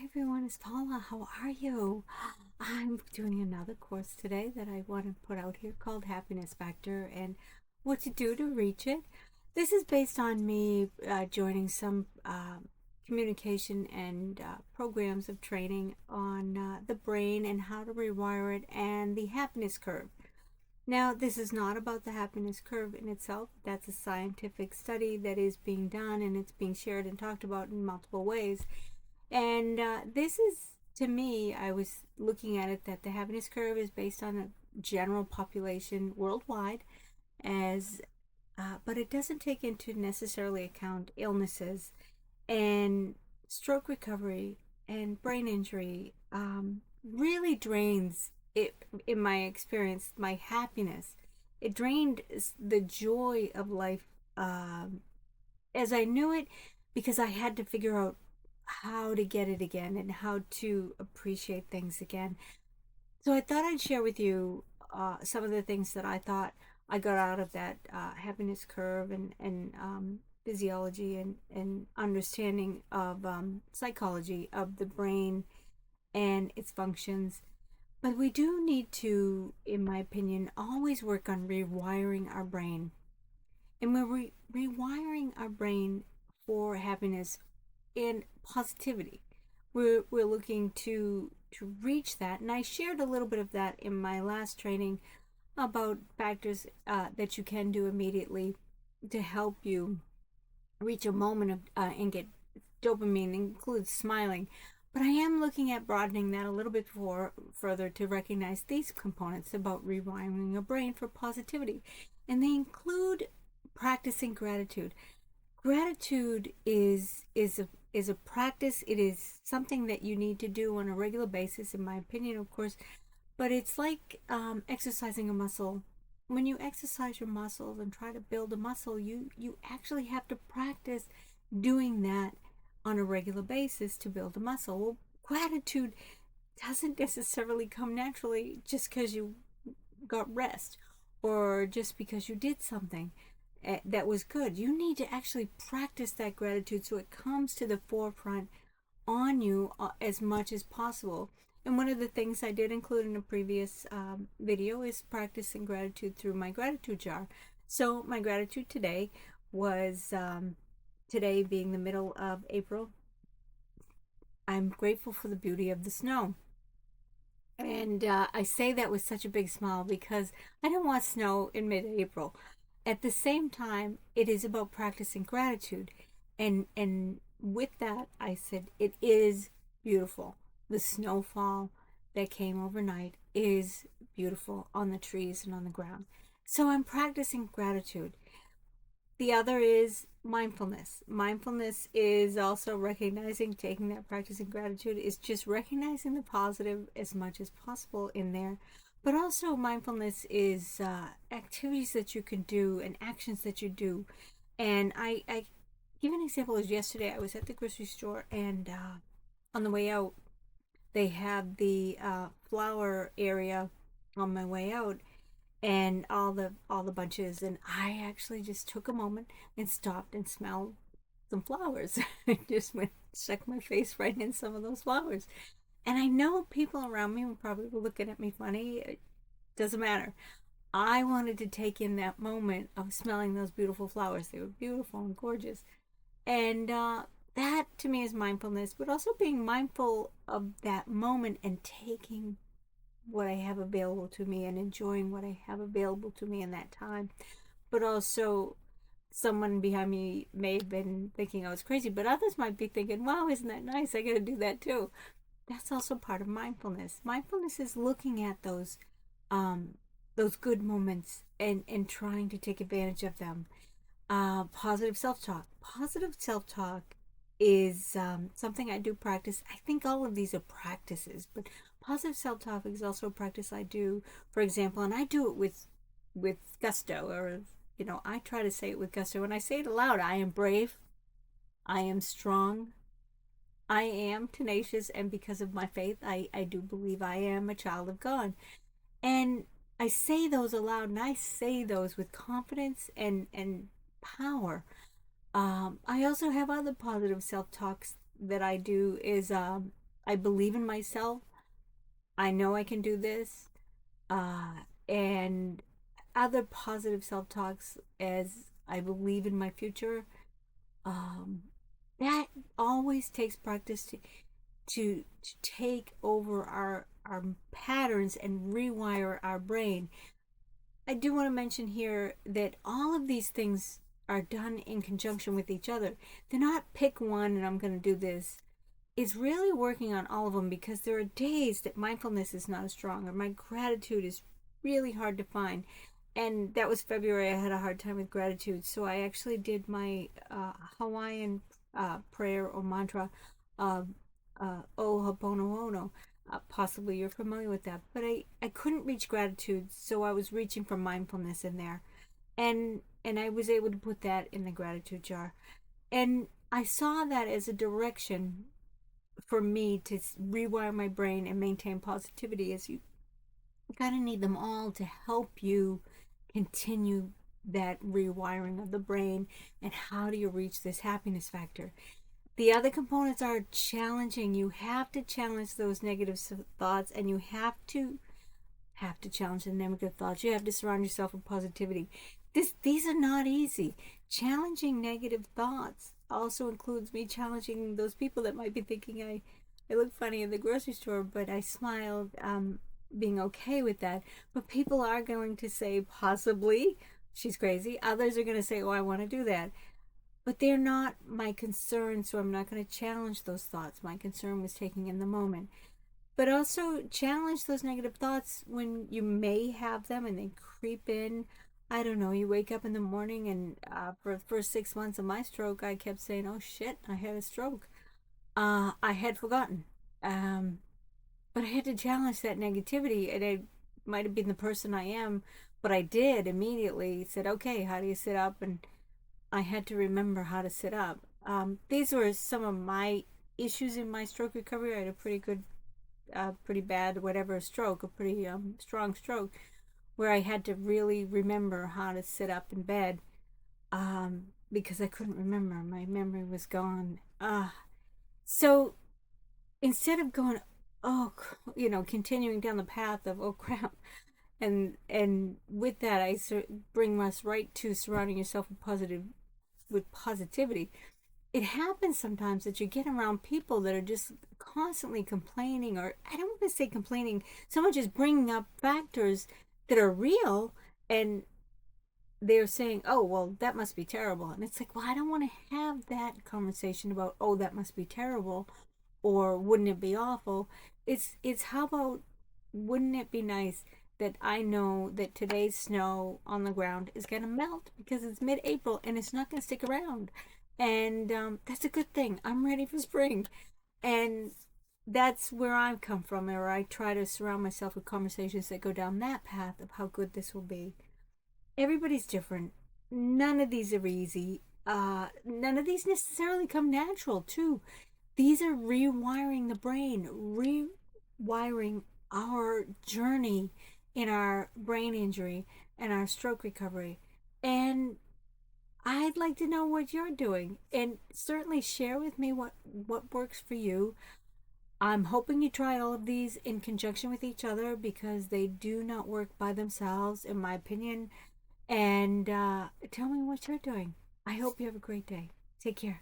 Hi everyone, it's Paula. How are you? I'm doing another course today that I want to put out here called Happiness Factor and what to do to reach it. This is based on me joining some communication and programs of training on the brain and how to rewire it and the happiness curve. Now, this is not about the happiness curve in itself. That's a scientific study that is being done and it's being shared and talked about in multiple ways. And this is, to me, I was looking at it that the happiness curve is based on a general population worldwide, but it doesn't take into necessarily account illnesses and stroke recovery and brain injury. Really drains it, in my experience, my happiness. It drained the joy of life as I knew it, because I had to figure out how to get it again and how to appreciate things again. So I thought I'd share with you some of the things that I thought I got out of that happiness curve and physiology and understanding of psychology of the brain and its functions. But we do need to, in my opinion, always work on rewiring our brain. And we're rewiring our brain for happiness and positivity. We're looking to reach that, and I shared a little bit of that in my last training about factors that you can do immediately to help you reach a moment of and get dopamine. Includes smiling, but I am looking at broadening that a little bit further to recognize these components about rewiring your brain for positivity, and they include practicing gratitude. Gratitude is a practice. It is something that you need to do on a regular basis, in my opinion, of course. But it's like exercising a muscle. When you exercise your muscles and try to build a muscle, you actually have to practice doing that on a regular basis to build a muscle. Well, gratitude doesn't necessarily come naturally just because you got rest or just because you did something that was good. You need to actually practice that gratitude so it comes to the forefront on you as much as possible. And one of the things I did include in a previous video is practicing gratitude through my gratitude jar. So my gratitude today was, today being the middle of April, I'm grateful for the beauty of the snow. And I say that with such a big smile because I don't want snow in mid-April. At the same time, it is about practicing gratitude. And with that, I said, it is beautiful. The snowfall that came overnight is beautiful on the trees and on the ground. So I'm practicing gratitude. The other is mindfulness. Mindfulness is also recognizing, taking that practicing gratitude is just recognizing the positive as much as possible in there. But also mindfulness is activities that you can do and actions that you do. And I give an example. As yesterday I was at the grocery store, and on the way out they had the flower area on my way out, and all the bunches, and I actually just took a moment and stopped and smelled some flowers. I just went stuck my face right in some of those flowers, and I know people around me were probably looking at me funny. It doesn't matter. I wanted to take in that moment of smelling those beautiful flowers. They were beautiful and gorgeous, and that to me is mindfulness, but also being mindful of that moment and taking what I have available to me and enjoying what I have available to me in that time. But also, someone behind me may have been thinking I was crazy, but others might be thinking, wow, isn't that nice? I got to do that too. That's also part of mindfulness. Mindfulness is looking at those good moments and trying to take advantage of them. Positive self-talk. Positive self-talk is something I do practice. I think all of these are practices, but positive self-talk is also a practice I do, for example, and I do it with gusto, or I try to say it with gusto. When I say it aloud, I am brave, I am strong, I am tenacious, and because of my faith, I do believe I am a child of God. And I say those aloud, and I say those with confidence and power. I also have other positive self-talks that I do is I believe in myself. I know I can do this. And other positive self talks as I believe in my future. Um, that always takes practice to take over our patterns and rewire our brain. I do want to mention here that all of these things are done in conjunction with each other. They're not pick one and I'm going to do this. It's really working on all of them, because there are days that mindfulness is not as strong or my gratitude is really hard to find. And that was February. I had a hard time with gratitude. So I actually did my Hawaiian prayer or mantra of O Ho'oponopono. Possibly you're familiar with that. But I couldn't reach gratitude, so I was reaching for mindfulness in there. And I was able to put that in the gratitude jar. And I saw that as a direction for me to rewire my brain and maintain positivity, as you kind of need them all to help you continue that rewiring of the brain. And how do you reach this happiness factor? The other components are challenging. You have to challenge those negative thoughts, and you have to challenge the negative thoughts. You have to surround yourself with positivity. These are not easy. Challenging negative thoughts also includes me challenging those people that might be thinking I look funny in the grocery store, but I smiled, being okay with that. But people are going to say, possibly, she's crazy. Others are going to say, oh, I want to do that. But they're not my concern, so I'm not going to challenge those thoughts. My concern was taking in the moment. But also challenge those negative thoughts when you may have them and they creep in. I don't know, you wake up in the morning, and for the first 6 months of my stroke, I kept saying, oh shit, I had a stroke. I had forgotten. Um, but I had to challenge that negativity, and I might have been the person I am, but I did immediately said, okay, how do you sit up? And I had to remember how to sit up. These were some of my issues in my stroke recovery. I had a pretty bad, whatever, stroke, a pretty strong stroke, where I had to really remember how to sit up in bed, because I couldn't remember. My memory was gone. So instead of going, oh, continuing down the path of, oh crap, and with that, bring us right to surrounding yourself with positivity. It happens sometimes that you get around people that are just constantly complaining, or I don't want to say complaining so much as bringing up factors that are real, and they're saying, oh, well, that must be terrible. And it's like, well, I don't want to have that conversation about, oh, that must be terrible, or wouldn't it be awful. It's how about, wouldn't it be nice that I know that today's snow on the ground is going to melt because it's mid-April and it's not going to stick around. And that's a good thing. I'm ready for spring. And that's where I've come from, or I try to surround myself with conversations that go down that path of how good this will be. Everybody's different. None of these are easy. None of these necessarily come natural, too. These are rewiring the brain, rewiring our journey in our brain injury and our stroke recovery. And I'd like to know what you're doing, and certainly share with me what works for you. I'm hoping you try all of these in conjunction with each other, because they do not work by themselves, in my opinion. And tell me what you're doing. I hope you have a great day. Take care.